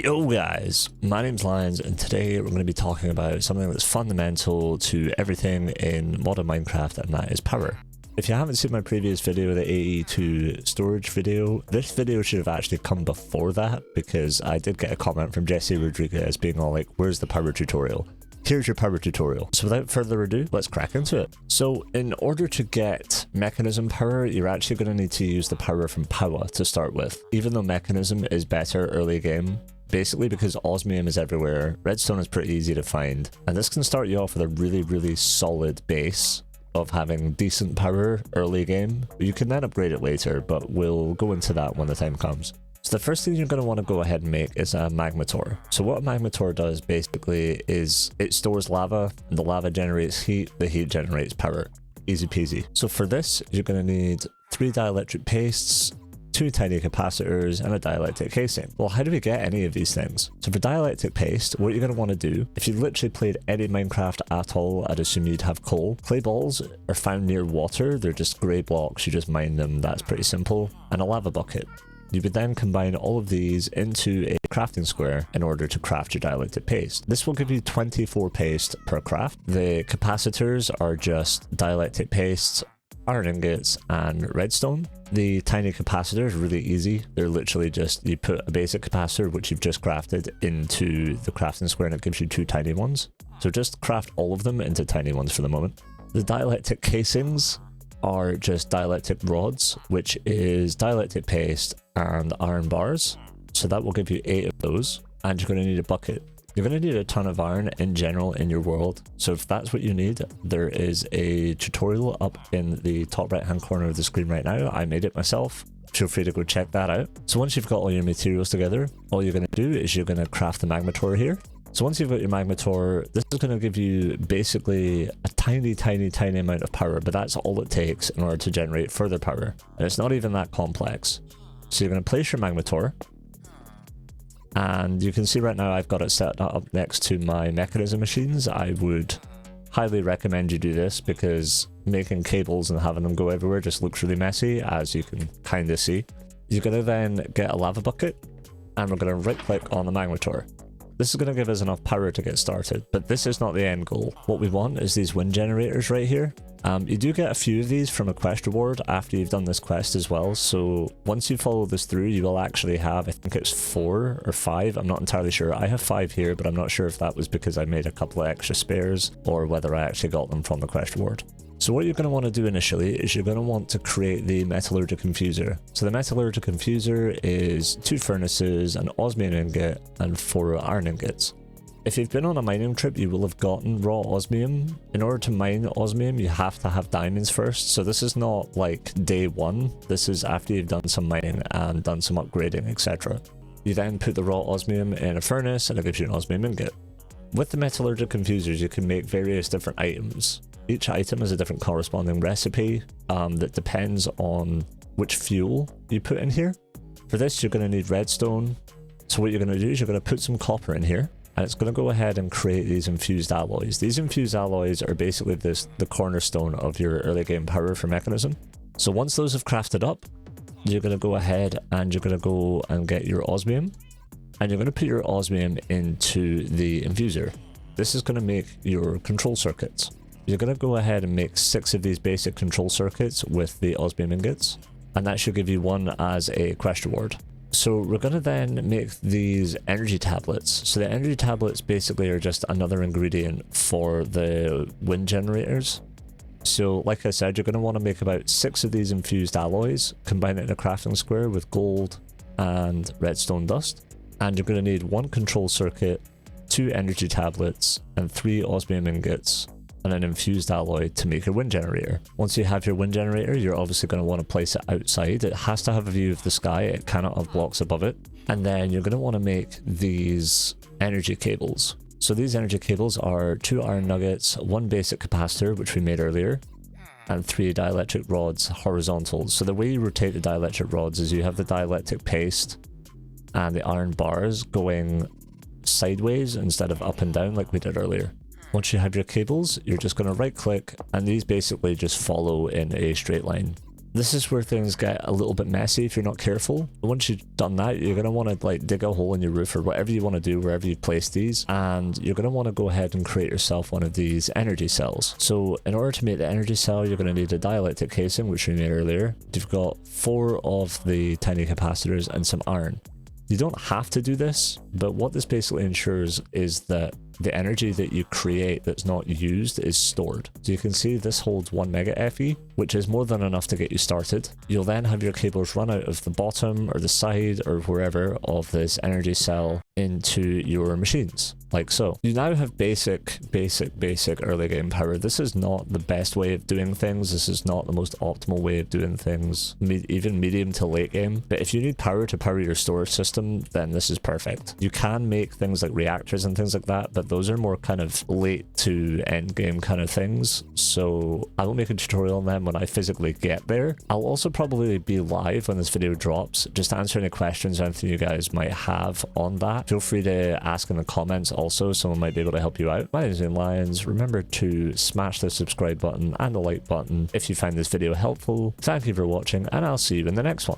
Yo guys, my name's Lions and today we're going to be talking about something that's fundamental to everything in modern Minecraft, and that is power. If you haven't seen my previous video, the AE2 storage video, this video should have actually come before that because I did get a comment from Jesse Rodriguez being all like, where's the power tutorial? Here's your power tutorial. So without further ado, let's crack into it. So in order to get Mekanism power, you're actually going to need to use the power from Power to start with. Even though Mekanism is better early game, basically because osmium is everywhere, redstone is pretty easy to find, and this can start you off with a really solid base of having decent power early game. You can then upgrade it later, but we'll go into that when the time comes. So the first thing you're going to want to go ahead and make is a magmonator. So what a magmonator does basically is it stores lava, the lava generates heat, the heat generates power. Easy peasy. So for this, you're going to need 3 dielectric pastes, 2 tiny capacitors, and a dielectric casing. Well, how do we get any of these things? So for dielectric paste, what you're going to want to do, if you literally played any Minecraft at all, I'd assume you'd have coal. Clay balls are found near water. They're just grey blocks. You just mine them. That's pretty simple. And a lava bucket. You would then combine all of these into a crafting square in order to craft your dielectric paste. This will give you 24 paste per craft. The capacitors are just dielectric pastes, iron ingots, and redstone. The tiny capacitor is really easy. They're literally just, you put a basic capacitor, which you've just crafted, into the crafting square and it gives you 2 tiny ones. So just craft all of them into tiny ones for the moment. The dielectric casings are just dielectric rods, which is dielectric paste and iron bars. So that will give you 8 of those, and you're going to need a bucket. You're going to need a ton of iron in general in your world, so if that's what you need, there is a tutorial up in the top right hand corner of the screen right now. I made it myself. Feel free to go check that out. So once you've got all your materials together, all you're going to do is you're going to craft the magmonator here. So once you've got your magmonator, this is going to give you basically a tiny amount of power, but that's all it takes in order to generate further power. And it's not even that complex. So you're going to place your magmonator, and you can see right now I've got it set up next to my Mekanism machines. I would highly recommend you do this because making cables and having them go everywhere just looks really messy, as you can kind of see. You're going to then get a lava bucket, and we're going to right click on the magmonator. This is going to give us enough power to get started, but this is not the end goal. What we want is these wind generators right here. You do get a few of these from a quest reward after you've done this quest as well, so once you follow this through, you will actually have, I think it's 4 or 5, I'm not entirely sure. I have 5 here, but I'm not sure if that was because I made a couple of extra spares or whether I actually got them from the quest reward. So what you're going to want to do initially is you're going to want to create the metallurgic infuser. So the metallurgic infuser is 2 furnaces, an osmium ingot, and 4 iron ingots. If you've been on a mining trip, you will have gotten raw osmium. In order to mine osmium, you have to have diamonds first. So this is not like day 1. This is after you've done some mining and done some upgrading, etc. You then put the raw osmium in a furnace and it gives you an osmium ingot. With the metallurgic infusers, you can make various different items. Each item has a different corresponding recipe that depends on which fuel you put in here. For this, you're going to need redstone. So what you're going to do is you're going to put some copper in here, and it's going to go ahead and create these infused alloys. These infused alloys are basically the cornerstone of your early game power for Mekanism. So once those have crafted up, you're going to go ahead and you're going to go and get your osmium, and you're going to put your osmium into the infuser. This is going to make your control circuits. You're going to go ahead and make 6 of these basic control circuits with the osmium ingots, and that should give you 1 as a quest reward. So we're going to then make these energy tablets. So the energy tablets basically are just another ingredient for the wind generators. So like I said, you're going to want to make about 6 of these infused alloys, combine it in a crafting square with gold and redstone dust. And you're going to need 1 control circuit, 2 energy tablets, and 3 osmium ingots, and an infused alloy to make your wind generator. Once you have your wind generator, you're obviously going to want to place it outside. It has to have a view of the sky. It cannot have blocks above it. And then you're going to want to make these energy cables. So these energy cables are 2 iron nuggets, 1 basic capacitor, which we made earlier, and 3 dielectric rods horizontal. So the way you rotate the dielectric rods is you have the dielectric paste and the iron bars going sideways instead of up and down like we did earlier. Once you have your cables, you're just going to right click, and these basically just follow in a straight line. This is where things get a little bit messy if you're not careful. Once you've done that, you're going to want to like dig a hole in your roof or whatever you want to do wherever you place these, and you're going to want to go ahead and create yourself one of these energy cells. So in order to make the energy cell, you're going to need a dielectric casing, which we made earlier. You've got 4 of the tiny capacitors and some iron. You don't have to do this, but what this basically ensures is that the energy that you create that's not used is stored. So you can see this holds 1 mega FE, which is more than enough to get you started. You'll then have your cables run out of the bottom or the side or wherever of this energy cell into your machines, like so. You now have basic early game power. This is not the best way of doing things. This is not the most optimal way of doing things, even medium to late game. But if you need power to power your storage system, then this is perfect. You can make things like reactors and things like that, but those are more kind of late to end game kind of things. So I will make a tutorial on them when I physically get there. I'll also probably be live when this video drops, just to answer any questions or anything you guys might have on that. Feel free to ask in the comments also, someone might be able to help you out. My name is Lions. Remember to smash the subscribe button and the like button if you find this video helpful. Thank you for watching, and I'll see you in the next one.